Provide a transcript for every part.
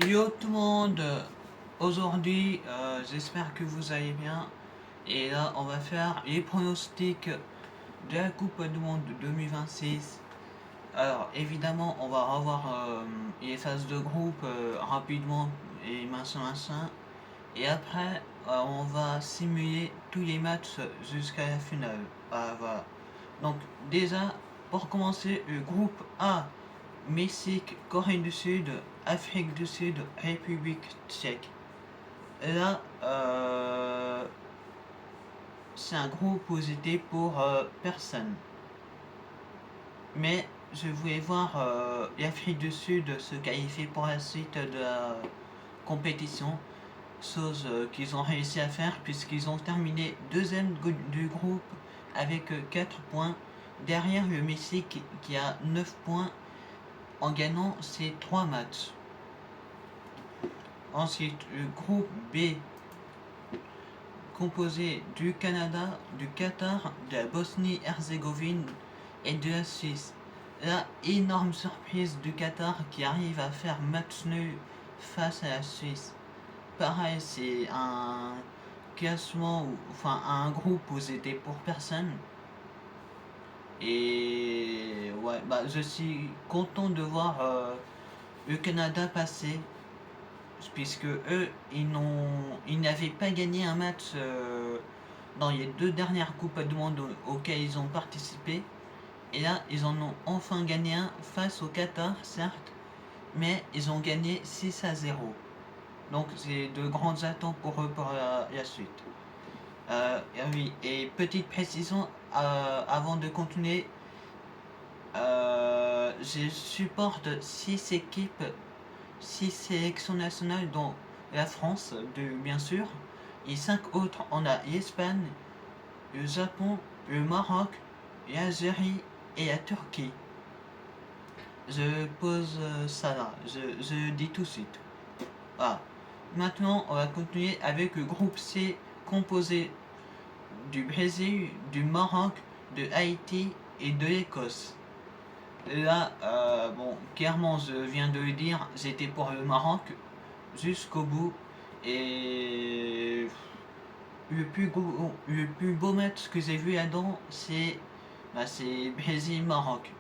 Yo tout le monde, aujourd'hui j'espère que vous allez bien et là on va faire les pronostics de la Coupe du Monde 2026. Alors évidemment on va revoir les phases de groupe rapidement et machin et après on va simuler tous les matchs jusqu'à la finale. Voilà. Donc déjà pour commencer le groupe A, Mexique, Corée du Sud, Afrique du Sud, République tchèque. Là, c'est un groupe où j'étais pour personne. Mais je voulais voir l'Afrique du Sud se qualifier pour la suite de la compétition. Chose qu'ils ont réussi à faire puisqu'ils ont terminé deuxième du groupe avec 4 points. Derrière le Mexique qui a 9 points en gagnant ses 3 matchs. Ensuite, le groupe B, composé du Canada, du Qatar, de la Bosnie-Herzégovine et de la Suisse. La énorme surprise du Qatar qui arrive à faire match nul face à la Suisse. Pareil, c'est un classement, enfin un groupe où c'était pour personne. Et ouais, bah je suis content de voir le Canada passer puisque eux, ils n'avaient pas gagné un match dans les 2 dernières Coupes du Monde auxquelles ils ont participé. Et là, ils en ont enfin gagné un face au Qatar, certes, mais ils ont gagné 6-0. Donc c'est de grandes attentes pour eux pour la suite. Oui, et petite précision, avant de continuer, je supporte 6 équipes, 6 sélections nationales, dont la France, bien sûr, et 5 autres. On a l'Espagne, le Japon, le Maroc, l'Algérie et la Turquie. Je pose ça là, je dis tout de suite. Voilà. Maintenant, on va continuer avec le groupe C composé du Brésil, du Maroc, de Haïti et de l'Écosse. Là, bon, clairement, je viens de le dire, j'étais pour le Maroc jusqu'au bout. Et le plus beau match que j'ai vu là-dedans, c'est Brésil-Maroc.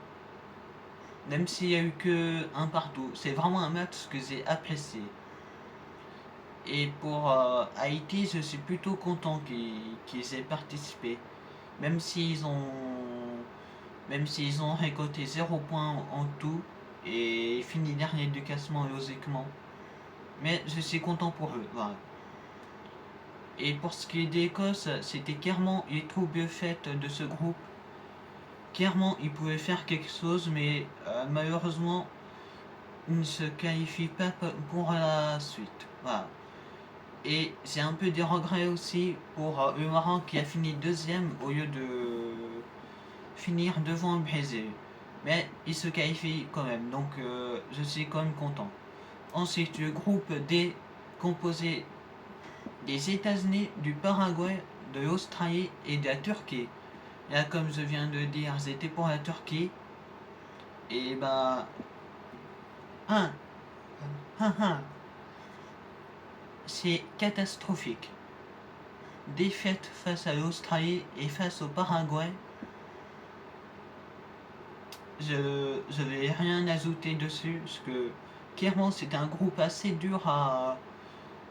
Même s'il n'y a eu que un partout, c'est vraiment un match que j'ai apprécié. Et pour Haïti, je suis plutôt content qu'ils aient participé. Même s'ils ont, même s'ils ont récolté 0 point en tout et fini dernier du classement logiquement. Mais je suis content pour eux. Voilà. Et pour ce qui est d'Écosse, c'était clairement les troupes faites de ce groupe. Clairement, ils pouvaient faire quelque chose, mais malheureusement, ils ne se qualifient pas pour la suite. Voilà. Et j'ai un peu des regrets aussi pour le Maroc qui a fini deuxième au lieu de finir devant le Brésil. Mais il se qualifie quand même, donc je suis quand même content. Ensuite, le groupe D, composé des États-Unis, du Paraguay, de l'Australie et de la Turquie. Là, comme je viens de dire, c'était pour la Turquie. Et bah. Hein, c'est catastrophique. Défaite face à l'Australie et face au Paraguay. Je vais rien ajouter dessus, parce que clairement c'était un groupe assez dur à,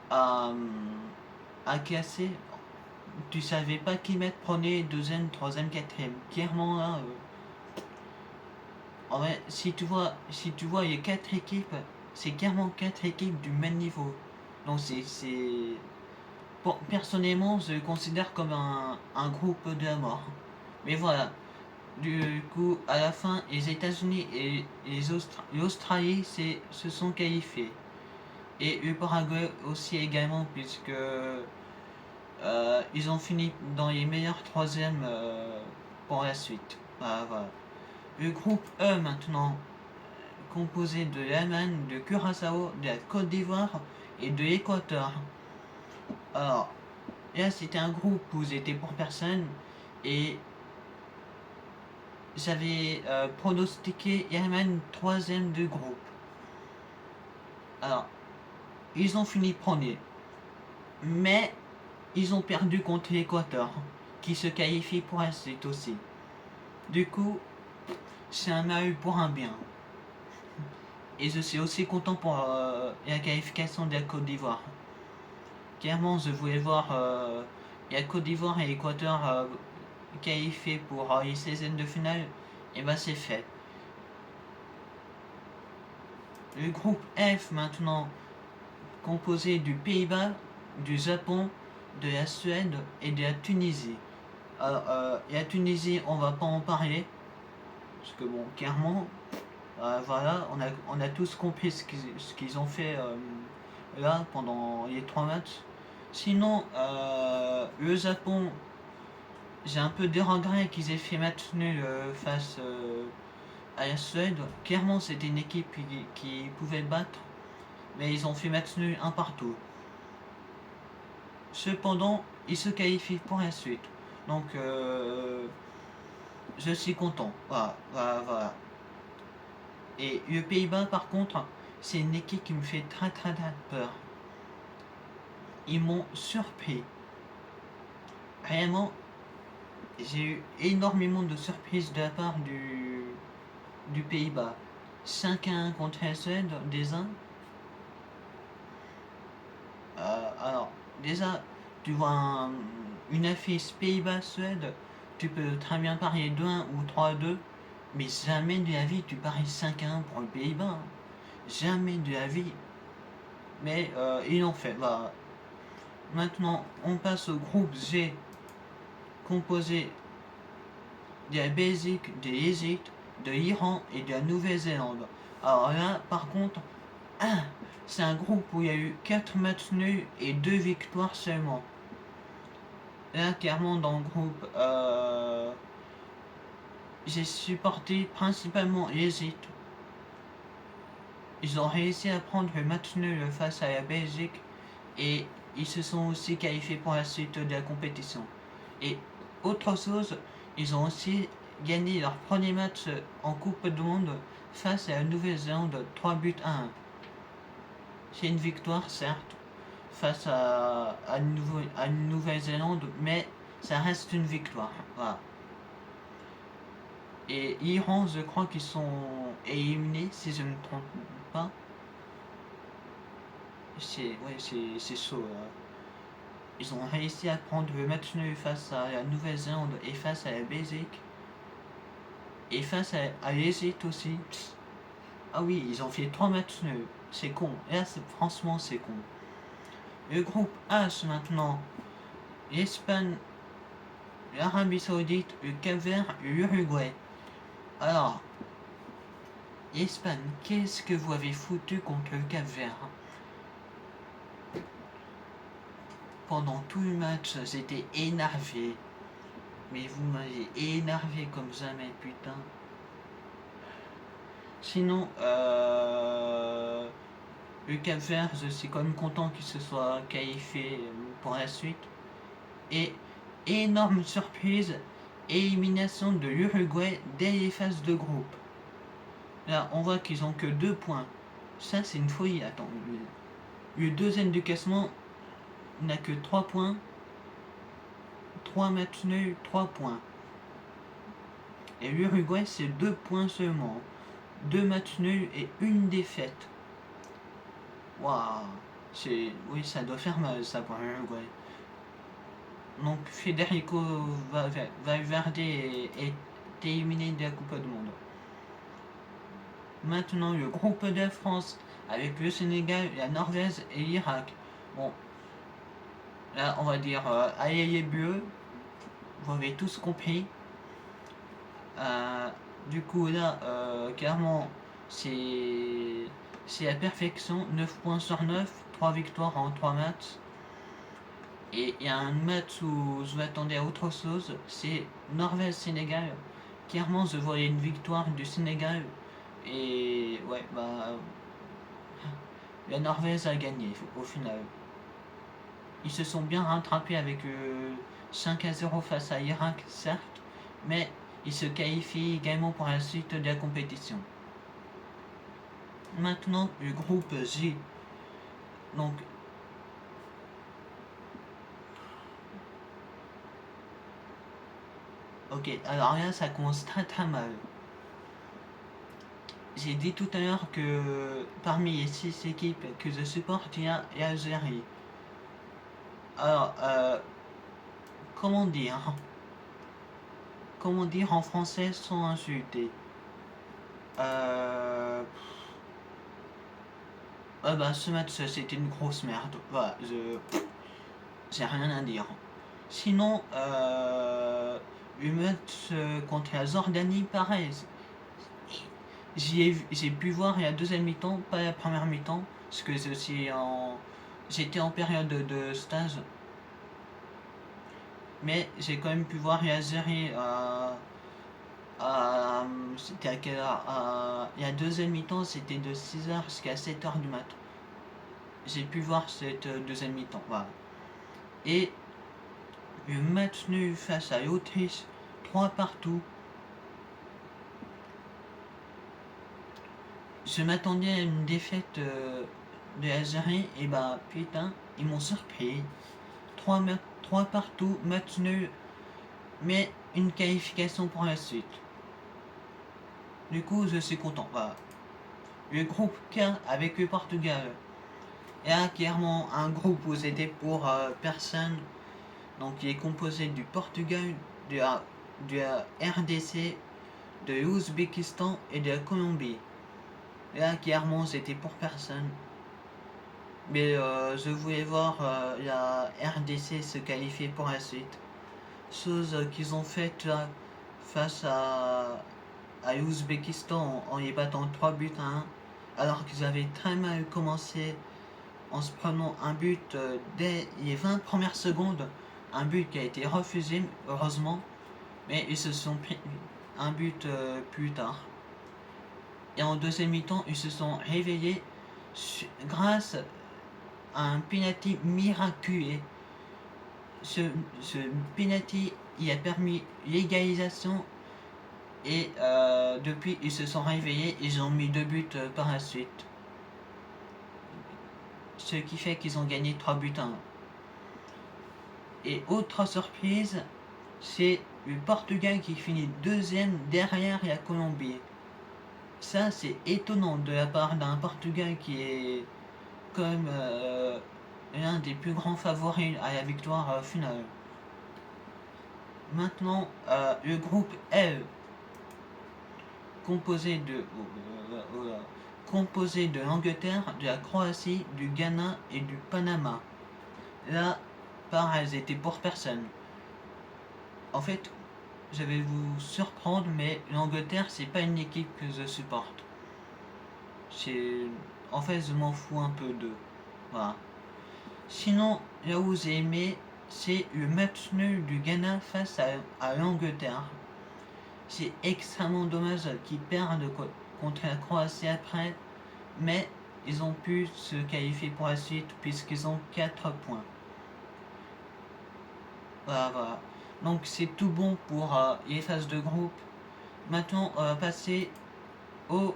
à classer. Tu savais pas qui mettre premier, deuxième, troisième, quatrième. Clairement là, en vrai, si tu vois les 4 équipes, c'est clairement 4 équipes du même niveau. Donc bon, personnellement, je le considère comme un groupe de la mort. Mais voilà. Du coup, à la fin, les États-Unis et l'Australie se sont qualifiés. Et le Paraguay aussi également, puisque ils ont fini dans les meilleurs troisièmes pour la suite. Voilà. Le groupe E maintenant, composé de l'Allemagne, de Curaçao, de la Côte d'Ivoire et de l'Équateur. Alors, là c'était un groupe où j'étais pour personne et j'avais pronostiqué l'Allemagne troisième du groupe. Alors, ils ont fini premier. Mais ils ont perdu contre l'Équateur, qui se qualifie pour la suite aussi. Du coup, c'est un mal pour un bien. Et je suis aussi content pour la qualification de la Côte d'Ivoire. Clairement, je voulais voir la Côte d'Ivoire et l'Équateur qualifiés pour les 16e de finale. Et bah c'est fait. Le groupe F maintenant, composé du Pays-Bas, du Japon, de la Suède et de la Tunisie. Alors, la Tunisie, on va pas en parler. Parce que bon, clairement, voilà, on a tous compris ce qu'ils ont fait là pendant les 3 matchs. Sinon, le Japon, j'ai un peu des regrets qu'ils aient fait match nul face à la Suède. Clairement, c'était une équipe qui pouvait battre, mais ils ont fait match nul un partout. Cependant, ils se qualifient pour la suite. Donc, je suis content. Voilà, voilà, voilà. Et le Pays-Bas, par contre, c'est une équipe qui me fait très très très peur. Ils m'ont surpris. Réellement, j'ai eu énormément de surprises de la part du Pays-Bas. 5-1 contre la Suède, déjà. Alors, déjà, tu vois une affiche Pays-Bas-Suède, tu peux très bien parier 2-1 ou 3-2, mais jamais de la vie tu paries 5-1 pour le Pays-Bas. Hein. Jamais de la vie. Mais ils l'ont fait. Bah, maintenant, on passe au groupe G, composé de la Belgique, de l'Égypte, de l'Iran et de la Nouvelle-Zélande. Alors là, par contre, c'est un groupe où il y a eu 4 matchs nuls et 2 victoires seulement. Là, clairement, dans le groupe, j'ai supporté principalement l'Égypte. Ils ont réussi à prendre le match nul face à la Belgique et ils se sont aussi qualifiés pour la suite de la compétition. Et autre chose, ils ont aussi gagné leur premier match en Coupe du Monde face à la Nouvelle-Zélande 3 buts à 1. C'est une victoire, certes, face à une Nouvelle-Zélande, mais ça reste une victoire. Voilà. Et l'Iran, je crois qu'ils sont éliminés, si je ne me trompe pas. C'est chaud. Ils ont réussi à prendre le match nul face à la Nouvelle-Zélande et face à la Belgique. Et face à l'Égypte aussi. Ah oui, ils ont fait 3 matchs nuls. C'est con. Là, franchement, c'est con. Le groupe H maintenant. L'Espagne, l'Arabie Saoudite, le Cap-Vert et l'Uruguay. Alors, l'Espagne, qu'est-ce que vous avez foutu contre le Cap-Vert? Pendant tout le match, j'étais énervé. Mais vous m'avez énervé comme jamais, putain. Sinon, le Cap-Vert, je suis quand même content qu'il se soit qualifié pour la suite. Et énorme surprise, élimination de l'Uruguay dès les phases de groupe. Là, on voit qu'ils ont que 2 points. Ça, c'est une folie. Attends, le deuxième du classement n'a que 3 points. 3 matchs nuls, 3 points. Et l'Uruguay, c'est 2 points seulement. 2 matchs nuls et 1 défaite. Waouh. Oui, ça doit faire mal ça pour l'Uruguay. Donc Federico Valverde est éliminé de la Coupe du Monde. Maintenant le groupe de France avec le Sénégal, la Norvège et l'Irak. Bon, là on va dire allez les bleus, vous avez tous compris. Du coup là, clairement c'est la perfection, 9 points sur 9, 3 victoires en 3 matchs. Et il y a un match où je m'attendais à autre chose, c'est Norvège-Sénégal. Clairement, je voyais une victoire du Sénégal. Et ouais, bah. La Norvège a gagné au final. Ils se sont bien rattrapés avec 5-0 face à l'Irak, certes, mais ils se qualifient également pour la suite de la compétition. Maintenant, le groupe J. Donc, ok, alors là, ça commence très très mal. J'ai dit tout à l'heure que parmi les 6 équipes que je supporte, il y a l'Algérie. Alors, comment dire Comment dire en français sans insulter euh... bah, ce match, c'était une grosse merde. Voilà, j'ai rien à dire. Sinon, le match contre la Jordanie, pareil. J'ai pu voir la deuxième mi-temps, pas la première mi-temps, parce que j'étais en période de stage, mais j'ai quand même pu voir l'Algérie c'était à quelle heure la deuxième mi-temps, c'était de 6h jusqu'à 7h du matin. J'ai pu voir cette deuxième mi-temps, voilà. Et le match nul face à l'Autriche, 3 partout. Je m'attendais à une défaite de l'Algérie, et bah putain, ils m'ont surpris. 3 partout, match nul, mais une qualification pour la suite. Du coup, je suis content. Voilà. Le groupe K avec le Portugal. Et là, clairement, un groupe où c'était pour personne. Donc, il est composé du Portugal, de la RDC, de l'Ouzbékistan et de la Colombie. Et là, clairement, c'était pour personne. Mais je voulais voir la RDC se qualifier pour la suite. Chose qu'ils ont faite face à l'Ouzbékistan en y battant 3 buts à 1, alors qu'ils avaient très mal commencé en se prenant un but dès les 20 premières secondes. Un but qui a été refusé, heureusement, mais ils se sont pris un but plus tard. Et en deuxième mi-temps, ils se sont réveillés grâce à un penalty miraculeux. Ce penalty, il a permis l'égalisation et depuis ils se sont réveillés, ils ont mis 2 buts par la suite. Ce qui fait qu'ils ont gagné 3 buts à 1. Et autre surprise, c'est le Portugal qui finit deuxième derrière la Colombie. Ça, c'est étonnant de la part d'un Portugal qui est comme l'un des plus grands favoris à la victoire finale. Maintenant, le groupe L, composé de l'Angleterre, de la Croatie, du Ghana et du Panama. Là, pareil, elles étaient pour personne. En fait, je vais vous surprendre, mais l'Angleterre, c'est pas une équipe que je supporte. En fait, je m'en fous un peu d'eux. Voilà. Sinon, là où j'ai aimé, c'est le match nul du Ghana face à l'Angleterre. C'est extrêmement dommage qu'ils perdent contre la Croatie après, mais ils ont pu se qualifier pour la suite puisqu'ils ont 4 points. Voilà. Donc c'est tout bon pour les phases de groupe. Maintenant, on va passer aux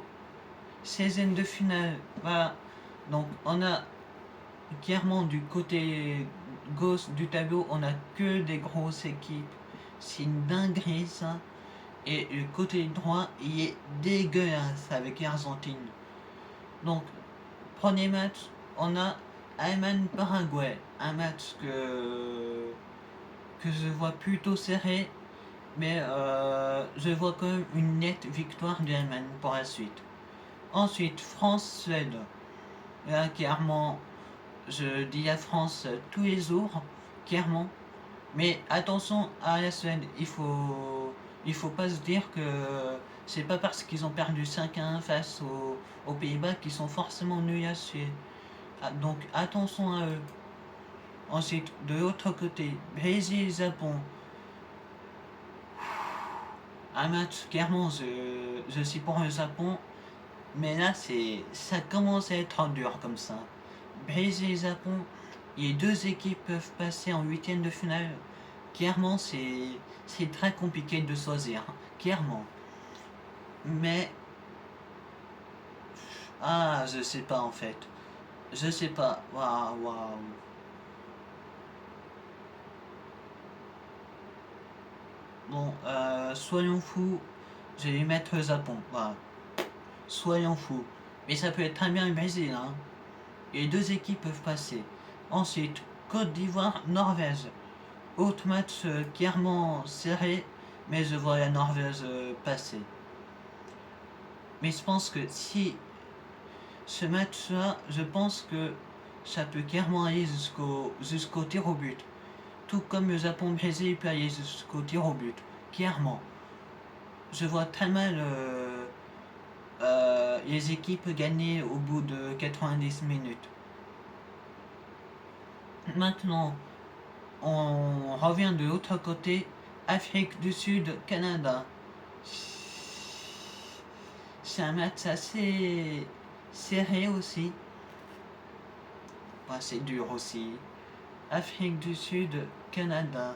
16e de finale. Voilà. Donc on a clairement du côté gauche du tableau, on a que des grosses équipes. C'est une dinguerie ça. Et le côté droit, il est dégueulasse avec l'Argentine. Donc, premier match, on a Allemagne-Paraguay. Un match que je vois plutôt serré, mais je vois quand même une nette victoire de l'Allemagne pour la suite. Ensuite, France-Suède. Là, clairement, je dis la France tous les jours, clairement. Mais attention à la Suède, il faut pas se dire que c'est pas parce qu'ils ont perdu 5-1 face aux Pays-Bas qu'ils sont forcément nuls à suivre. Donc attention à eux. Ensuite, de l'autre côté, Brésil-Japon. Un match, clairement, je suis pour le Japon. Mais là, ça commence à être dur comme ça. Brésil-Japon, les deux équipes peuvent passer en huitième de finale. Clairement, c'est très compliqué de choisir. Clairement. Mais je sais pas en fait. Je sais pas. Waouh, waouh. Bon, soyons fous. Je vais mettre Japon. Voilà. Soyons fous. Mais ça peut être très bien le Brésil, hein. Et les deux équipes peuvent passer. Ensuite, Côte d'Ivoire, Norvège. Autre match clairement serré, mais je vois la Norvège passer. Mais je pense que si ce match-là, je pense que ça peut clairement aller jusqu'au tir au but. Tout comme le Japon-Brésil peut aller jusqu'au tir au but. Clairement. Je vois très mal les équipes gagner au bout de 90 minutes. Maintenant, on revient de l'autre côté. Afrique du Sud, Canada. C'est un match assez serré aussi. Bah, c'est dur aussi. Afrique du Sud, Canada.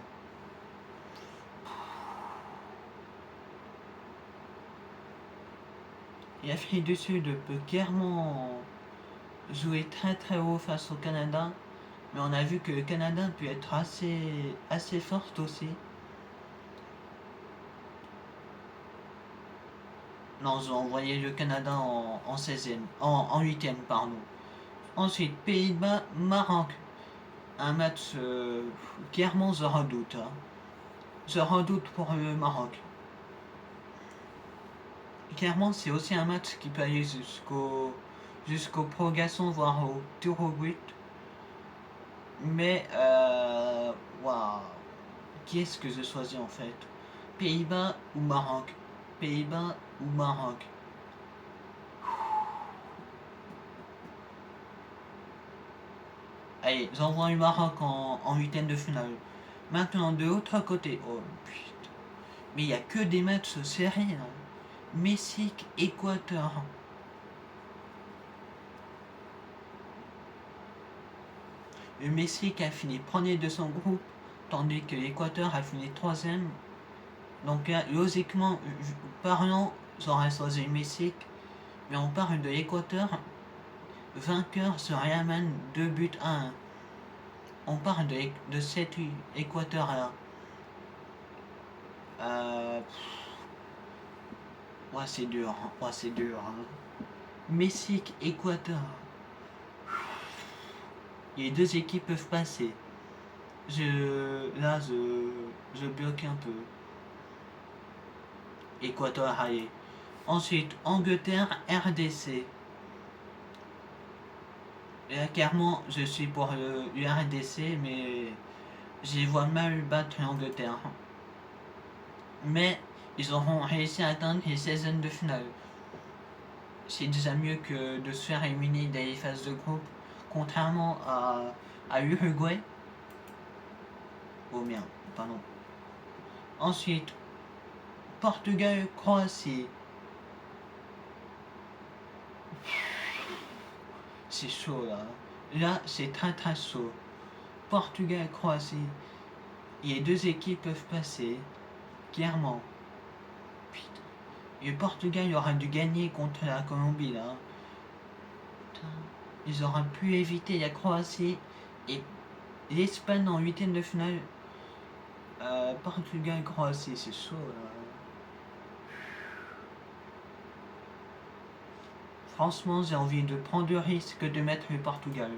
Et Afrique du Sud peut clairement jouer très très haut face au Canada. Mais on a vu que le Canada peut être assez forte aussi. Non, ils ont envoyé le Canada en 16e, en 8e, pardon. Ensuite, Pays-Bas, Maroc. Un match clairement je redoute. Hein. Je redoute pour le Maroc. Clairement, c'est aussi un match qui peut aller jusqu'aux prolongations, voire au tir au but. Mais, waouh, qui est-ce que je choisis en fait? Pays-Bas ou Maroc? Pays-Bas ou Maroc? Allez, j'envoie le Maroc en huitième de finale. Maintenant, de l'autre côté, oh putain, mais il n'y a que des matchs serrés là. Mexique, Équateur. Le Mexique a fini premier de son groupe, tandis que l'Équateur a fini troisième. Donc logiquement parlant, j'aurais choisi le Mexique, mais on parle de l'Équateur, vainqueur sur Yaman 2 buts à 1. On parle de cet Équateur là. Ouais, c'est dur, hein. Ouais, c'est dur. Hein. Mexique, Équateur. Les deux équipes peuvent passer. Là, je bloque un peu. Équateur, allez. Ensuite, Angleterre, RDC. Là, clairement, je suis pour le RDC, mais j'y vois mal battre l'Angleterre. Mais ils auront réussi à atteindre les 16e de finale. C'est déjà mieux que de se faire éliminer dans les phases de groupe, contrairement à l'Uruguay. Oh merde, pardon. Ensuite, Portugal, Croatie. C'est chaud là. Là, c'est très très chaud. Portugal, Croatie. Les deux équipes peuvent passer. Clairement. Putain. Et le Portugal aurait dû gagner contre la Colombie là. Putain. Ils auraient pu éviter la Croatie et l'Espagne en huitième de finale. Portugal, Croatie, c'est chaud là. Franchement, j'ai envie de prendre le risque de mettre le Portugal.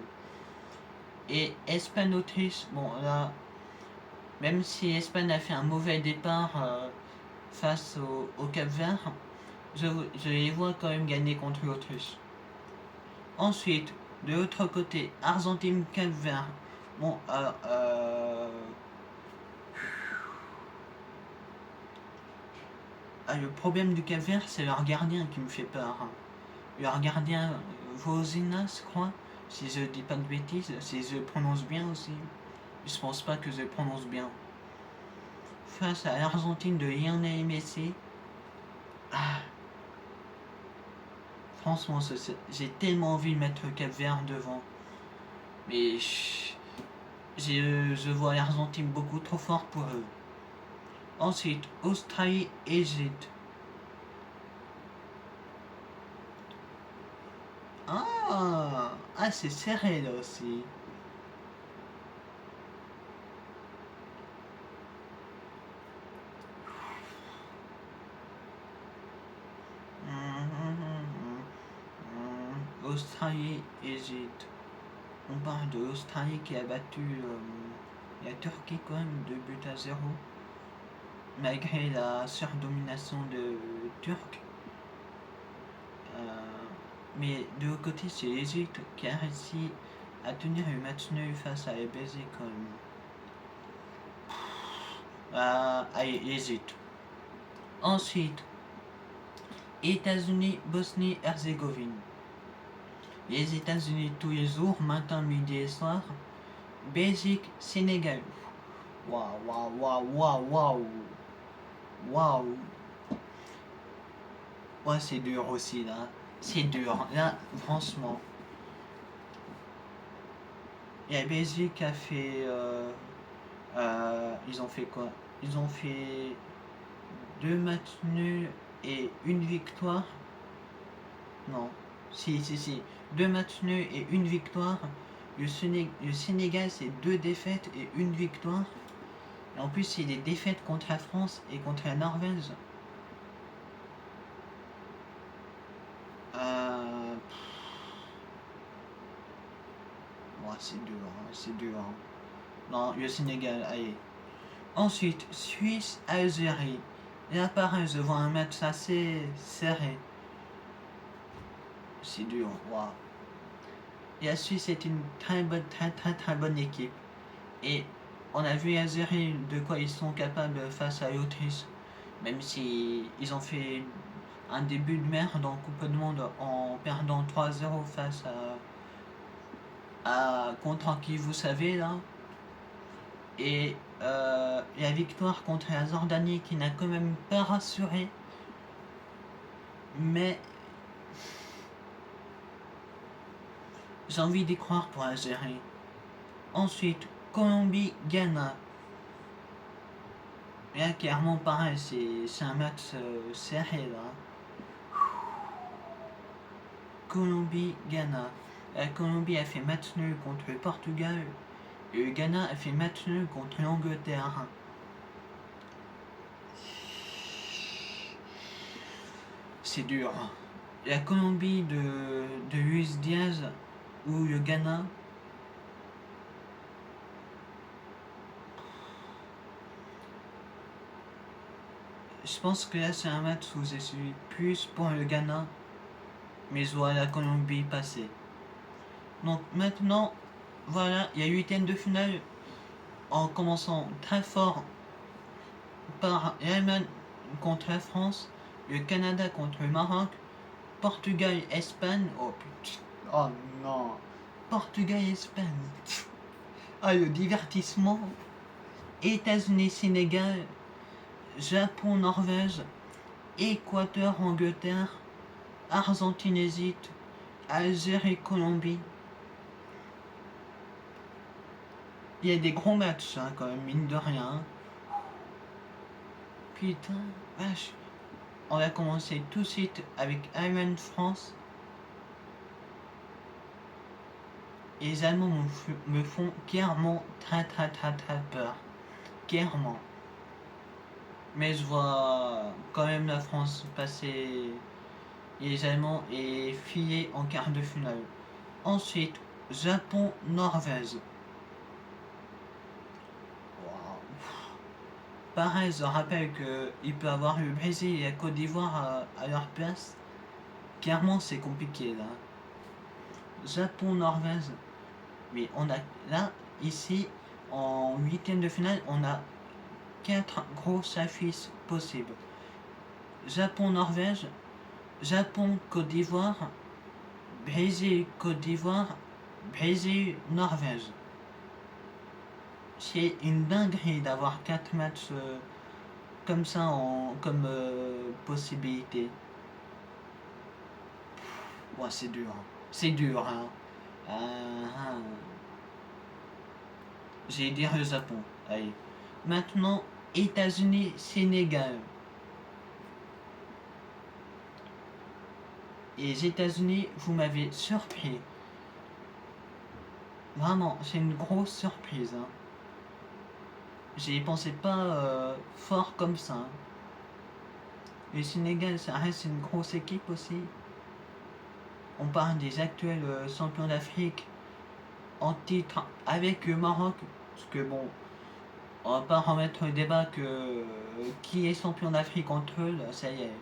Et Espagne-Autriche, bon là, même si l'Espagne a fait un mauvais départ face au Cap-Vert, je les vois quand même gagner contre l'Autriche. Ensuite, de l'autre côté, Argentine-Cap-Vert. Bon, le problème du Cap-Vert, c'est leur gardien qui me fait peur. Leur gardien, Vozina, je crois, si je dis pas de bêtises, si je prononce bien aussi. Je pense pas que je prononce bien. Face à l'Argentine de Lionel Messi. Ah. Franchement, j'ai tellement envie de mettre le Cap-Vert devant. Mais je vois l'Argentine beaucoup trop fort pour eux. Ensuite, Australie, Égypte. Ah, Ah, c'est serré là aussi. Australie, Égypte. On parle de l'Australie qui a battu la Turquie quand même 2 buts à 0. Malgré la surdomination de Turcs. Mais de l'autre côté, c'est l'Égypte qui a réussi à tenir le match nul face à la Belgique quand même. Allez, l'Égypte. Ensuite, États-Unis, Bosnie-Herzégovine. Les États-Unis tous les jours, matin, midi et soir. Belgique, Sénégal. Waouh, waouh, waouh, waouh, waouh. Waouh. Ouais, c'est dur aussi là. C'est dur. Là, franchement. Et la Belgique a fait. Ils ont fait quoi? Ils ont fait 2 matchs nuls et une victoire. Non. Si. 2 matchs nuls et une victoire. Le Sénégal, c'est 2 défaites et une victoire. Et en plus, c'est des défaites contre la France et contre la Norvège. Ouais, c'est dur, c'est dur. Non, le Sénégal, allez. Ensuite, Suisse, Algérie. Là, pareil, je vois un match assez serré. C'est dur, waouh. Et la Suisse est une très bonne équipe. Et on a vu Algérie de quoi ils sont capables face à l'Autriche. Même si ils ont fait un début de merde en Coupe du Monde en perdant 3-0 face à contre qui vous savez là. Et la victoire contre la Jordanie qui n'a quand même pas rassuré. Mais j'ai envie d'y croire pour Algérie. Ensuite, Colombie, Ghana. Là, clairement, pareil, c'est un match serré là. Colombie, Ghana. La Colombie a fait match nul contre le Portugal. Et le Ghana a fait match nul contre l'Angleterre. C'est dur. La Colombie de Luis Diaz ou le Ghana. Je pense que là c'est un match où je suis plus pour le Ghana, mais je vois la Colombie passer. Donc maintenant, voilà, il y a 8e de finale en commençant très fort par l'Allemagne contre la France, le Canada contre le Maroc, Portugal, Espagne. Oh putain, oh non, Portugal, Espagne. Ah, le divertissement. États-Unis, Sénégal, Japon, Norvège, Équateur, Angleterre, Argentine, Égypte, Algérie, Colombie. Il y a des gros matchs hein, quand même, mine de rien. Putain, vache. On va commencer tout de suite avec Allemagne-France. Et les Allemands me font clairement très peur. Clairement. Mais je vois quand même la France passer les Allemands et filer en quart de finale. Ensuite, Japon-Norvège. Pareil, je rappelle qu'il peut avoir le Brésil et la Côte d'Ivoire à leur place. Clairement, c'est compliqué là. Japon-Norvège. Mais on a là, ici, en 8e de finale, on a 4 grosses affiches possibles. Japon-Norvège, Japon-Côte d'Ivoire, Brésil-Côte d'Ivoire, Brésil-Norvège. C'est une dinguerie d'avoir 4 matchs comme ça comme possibilité. Ouais, c'est dur. C'est dur, hein. J'ai dire le Japon. Allez. Maintenant, États-Unis, Sénégal. Et les États-Unis, vous m'avez surpris. Vraiment, c'est une grosse surprise. Hein. J'y pensais pas fort comme ça. Hein. Le Sénégal, ça reste une grosse équipe aussi. On parle des actuels champions d'Afrique en titre avec le Maroc. Parce que bon, on va pas remettre le débat que qui est champion d'Afrique entre eux, là, ça y est.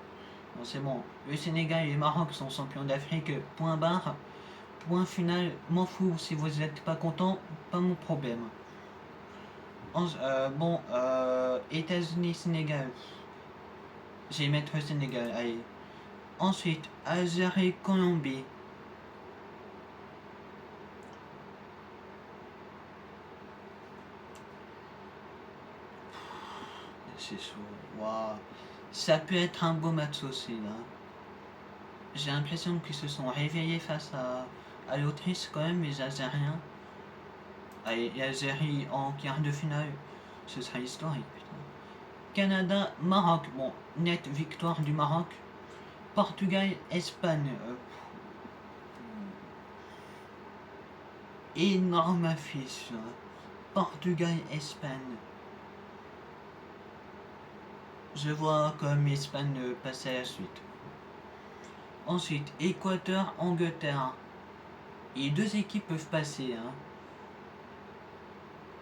Bon, c'est bon. Le Sénégal et le Maroc sont champions d'Afrique, point barre. Point final, m'en fous. Si vous n'êtes pas content, pas mon problème. Bon, États-Unis, Sénégal. Je vais mettre le Sénégal, allez. Ensuite, Algérie, Colombie. C'est chaud. Waouh. Ça peut être un beau match aussi, là. J'ai l'impression qu'ils se sont réveillés face à l'Autriche, quand même, les Algériens. Allez, l'Algérie en quart de finale. Ce sera historique, putain. Canada, Maroc. Bon, nette victoire du Maroc. Portugal, Espagne. Énorme affiche. Portugal, Espagne. Je vois comme Espagne passer à la suite. Ensuite, Équateur, Angleterre. Et deux équipes peuvent passer. Hein.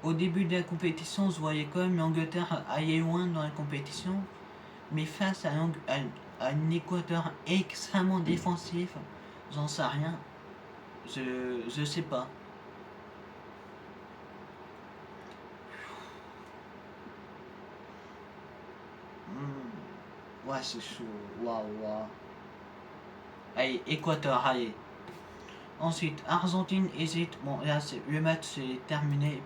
Au début de la compétition, on se voyait quand même l'Angleterre aller loin dans la compétition. Mais face à un Équateur extrêmement défensif, j'en sais rien. Je sais pas. Ouais, c'est chaud. Waouh, waouh. Allez, Équateur, allez. Ensuite, Argentine, Égypte. Bon, là, le match est terminé.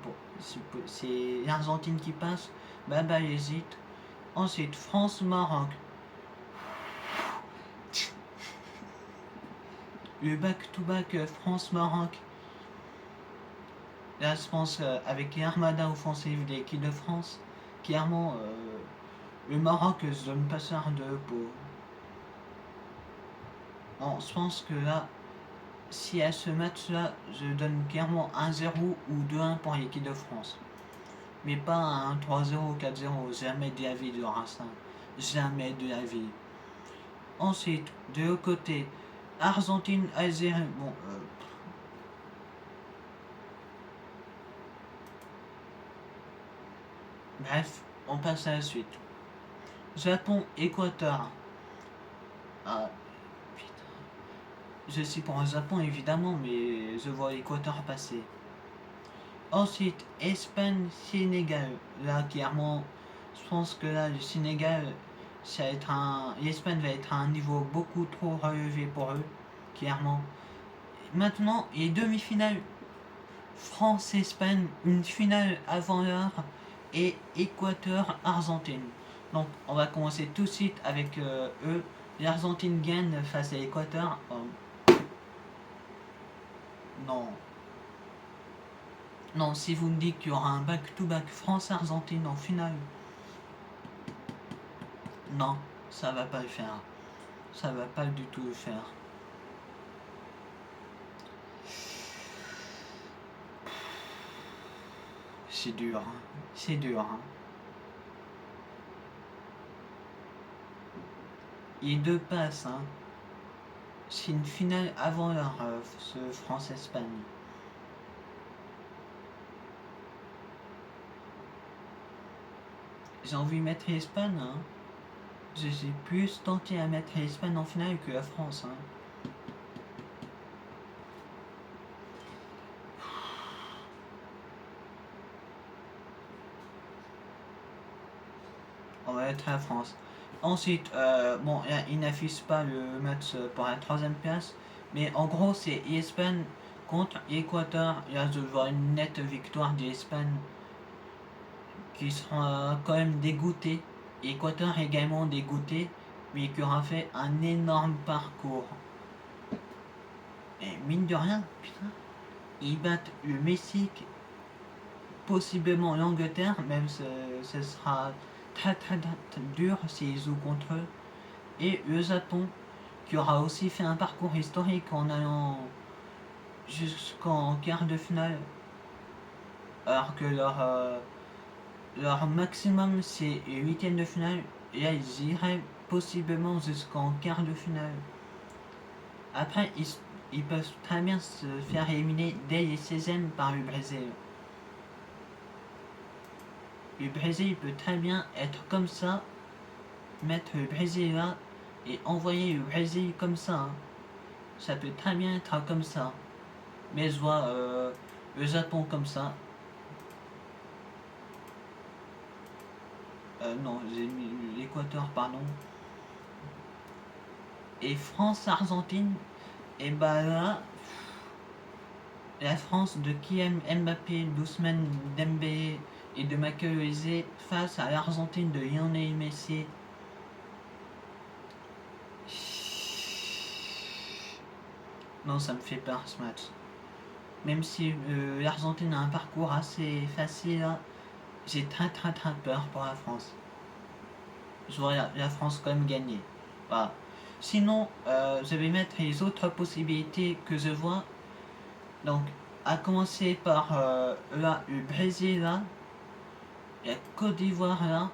C'est l'Argentine qui passe. Bye bye, Égypte. Ensuite, France, Maroc. Le back-to-back France-Maroc. Là, je pense avec l'armada offensive de l'équipe de France, clairement, le Maroc se donne pas ça de peau. Bon, je pense que là, si à ce match-là, je donne clairement 1-0 ou 2-1 pour l'équipe de France. Mais pas un 3-0 ou 4-0, jamais de la vie de Racing. Jamais de la vie. Ensuite, de l'autre côté, Argentine, Algérie, bon, bref, on passe à la suite. Japon, Équateur. Ah, putain. Je suis pour le Japon évidemment, mais je vois l'Équateur passer. Ensuite, Espagne, Sénégal. Là, clairement, je pense que là, le Sénégal, ça va être l'Espagne va être à un niveau beaucoup trop relevé pour eux, clairement. Maintenant, les demi-finales, France-Espagne, une finale avant l'heure, et Équateur-Argentine. Donc, on va commencer tout de suite avec eux. L'Argentine gagne face à l'Équateur. Non. Non, si vous me dites qu'il y aura un back-to-back France-Argentine en finale. Non, ça va pas le faire. Ça va pas du tout le faire. C'est dur. Hein. C'est dur. Hein. Les deux passent. Hein. C'est une finale avant leur ce France-Espagne. J'ai envie de mettre l'Espagne. Hein. Je suis plus tenté à mettre l'Espagne en finale que la France. Hein. On va être la France. Ensuite, bon, il n'affiche pas le match pour la troisième place. Mais en gros, c'est l'Espagne contre l'Équateur. Là, je vois une nette victoire de l'Espagne qui sera quand même dégoûté. L'Équateur également dégoûté, mais qui aura fait un énorme parcours. Et mine de rien, putain, ils battent le Mexique, possiblement l'Angleterre, même ce sera très dur s'ils jouent contre eux. Et le Japon, qui aura aussi fait un parcours historique en allant jusqu'en quart de finale alors que leur maximum c'est 8e de finale, et là ils iraient possiblement jusqu'en quart de finale. Après, ils peuvent très bien se faire éliminer dès les 16e par le Brésil. Le Brésil peut très bien être comme ça, mettre le Brésil là et envoyer le Brésil comme ça. Hein. Ça peut très bien être comme ça. Mais je vois le Japon comme ça. Non, j'ai mis l'Équateur, pardon. Et France-Argentine, et bah là, la France de Kylian Mbappé, d'Ousmane Dembélé et de Michael Olise face à l'Argentine de Lionel Messi. Non, ça me fait peur ce match. Même si l'Argentine a un parcours assez facile, j'ai très peur pour la France. Je vois la France quand même gagner. Voilà. Sinon, je vais mettre les autres possibilités que je vois. Donc, à commencer par là, le Brésil, là, la Côte d'Ivoire, là.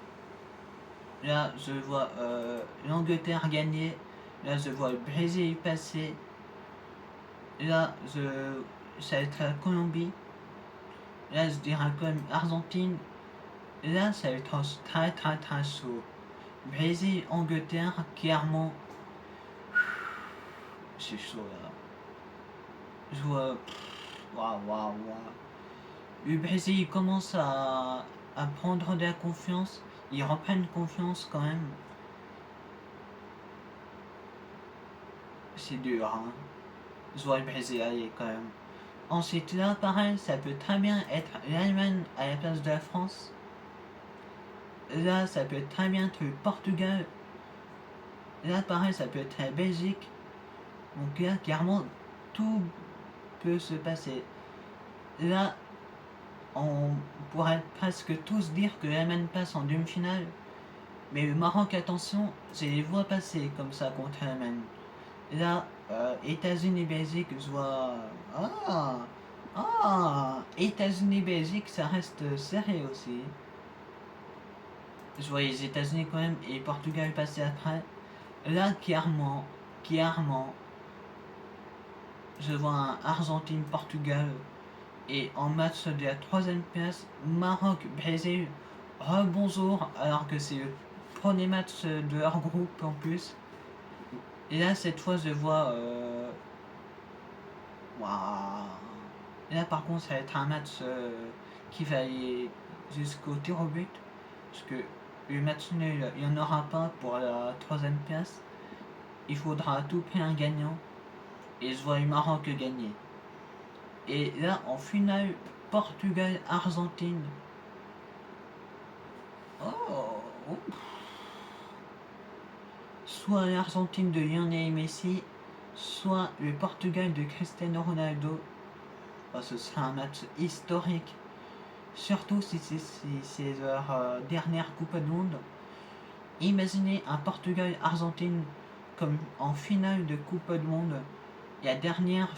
Là, je vois l'Angleterre gagner. Là, je vois le Brésil passer. Là, ça va être la Colombie. Là, je dirais quand même Argentine. Là, ça va être très chaud. Brésil, Angleterre, clairement. C'est chaud là. Je vois. Waouh. Le Brésil commence à prendre de la confiance. Ils reprennent confiance quand même. C'est dur, hein. Je vois le Brésil aller quand même. Ensuite, là, pareil, ça peut très bien être l'Allemagne à la place de la France. Là, ça peut être très bien être le Portugal. Là, pareil, ça peut être la Belgique. Donc là, clairement, tout peut se passer. Là, on pourrait presque tous dire que l'Allemagne passe en demi-finale. Mais le Maroc, attention, je les vois passer comme ça contre l'Allemagne. Là, États-Unis-Belgique, je vois. États-Unis-Belgique, ça reste serré aussi. Je vois les États-Unis quand même et Portugal passer après. Là, clairement, je vois un Argentine-Portugal. Et en match de la troisième place, Maroc-Brésil, rebonjour, alors que c'est le premier match de leur groupe en plus. Et là, cette fois, je vois. Waouh! Là, par contre, ça va être un match qui va aller jusqu'au tir au but. Parce que le match nul, il n'y en aura pas pour la troisième place. Il faudra à tout prix un gagnant. Et je vois le Maroc gagner. Et là, en finale, Portugal-Argentine. Oh! Soit l'Argentine de Lionel Messi, soit le Portugal de Cristiano Ronaldo. Oh, ce sera un match historique. Surtout si c'est leur dernière Coupe du Monde. Imaginez un Portugal-Argentine comme en finale de Coupe du Monde. La dernière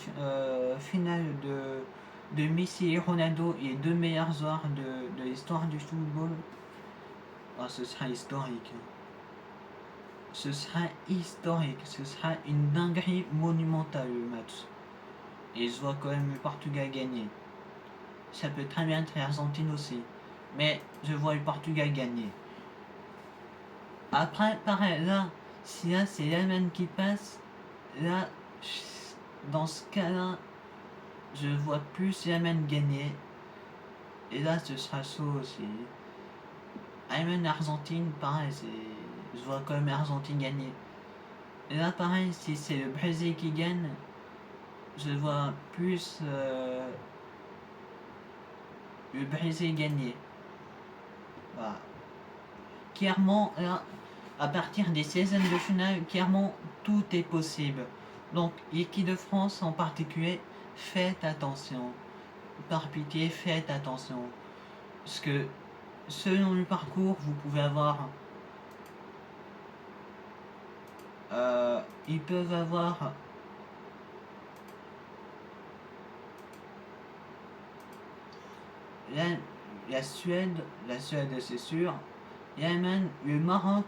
finale de Messi et Ronaldo, les deux meilleurs joueurs de l'histoire du football. Oh, ce sera historique. Ce sera historique. Ce sera une dinguerie monumentale le match. Et je vois quand même le Portugal gagner. Ça peut très bien être l'Argentine aussi. Mais je vois le Portugal gagner. Après, pareil, là, si là c'est l'Allemagne qui passe, là, dans ce cas-là, je vois plus l'Allemagne gagner. Et là, ce sera chaud aussi. Allemagne-Argentine, pareil, je vois quand même l'Argentine gagner. Et là, pareil, si c'est le Brésil qui gagne, je vois plus le Brésil gagner. Voilà. Clairement, là, à partir des 16e de finale, clairement, tout est possible. Donc, l'équipe de France en particulier, faites attention. Par pitié, faites attention. Parce que, selon le parcours, vous pouvez avoir... ils peuvent avoir... Là, la Suède c'est sûr. Yémen, le Maroc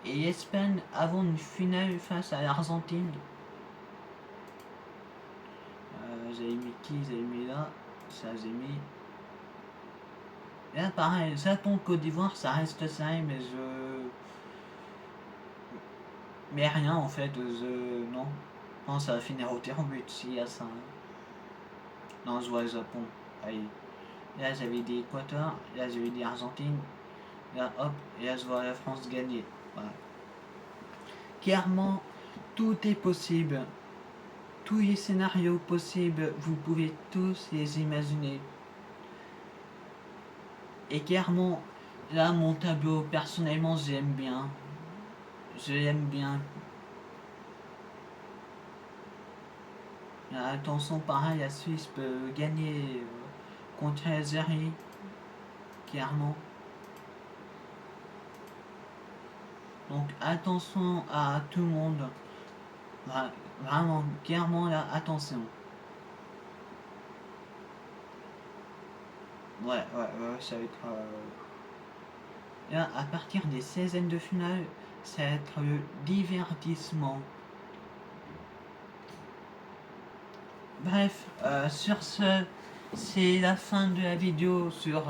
et l'Espagne avant une finale face à l'Argentine. J'avais mis qui? J'avais mis là. Ça, j'ai mis. Là, pareil, Japon, Côte d'Ivoire, ça reste ça, mais je. Mais rien en fait, non. Je pense que ça va finir au tir au but s'il y a ça. Non, je vois le Japon. Allez. Là, j'avais dit Équateur, là, j'avais dit Argentine. Là, hop, et là, je vois la France gagner. Voilà. Clairement, tout est possible. Tous les scénarios possibles, vous pouvez tous les imaginer. Et clairement, là, mon tableau, personnellement, j'aime bien. Je l'aime bien. Là, attention, pareil, la Suisse peut gagner contre l'Algérie. Clairement. Donc, attention à tout le monde. Vraiment, clairement, là, attention. Ouais, ça va être. Là, à partir des 16e de finale, ça va être le divertissement. Bref, sur ce, c'est la fin de la vidéo sur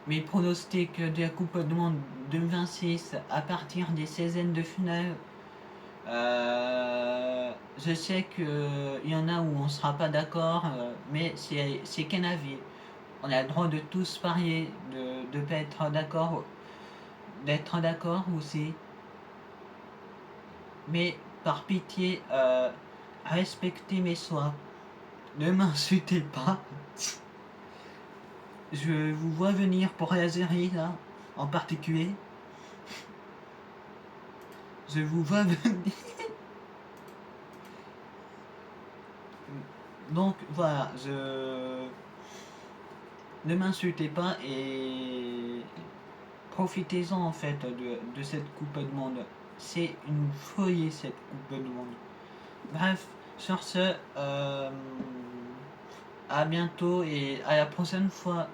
mes pronostics de la Coupe du Monde 2026 à partir des 16e de finale. Je sais qu'il y en a où on sera pas d'accord, mais c'est qu'un avis. On a le droit de tous parier, de pas être d'accord, d'être d'accord aussi. Mais par pitié, respectez mes choix. Ne m'insultez pas. Je vous vois venir pour l'Algérie là, en particulier. Je vous vois venir. Donc voilà, ne m'insultez pas et profitez-en en fait de cette Coupe du Monde. C'est une folie cette Coupe du Monde. Bref, sur ce, à bientôt et à la prochaine fois.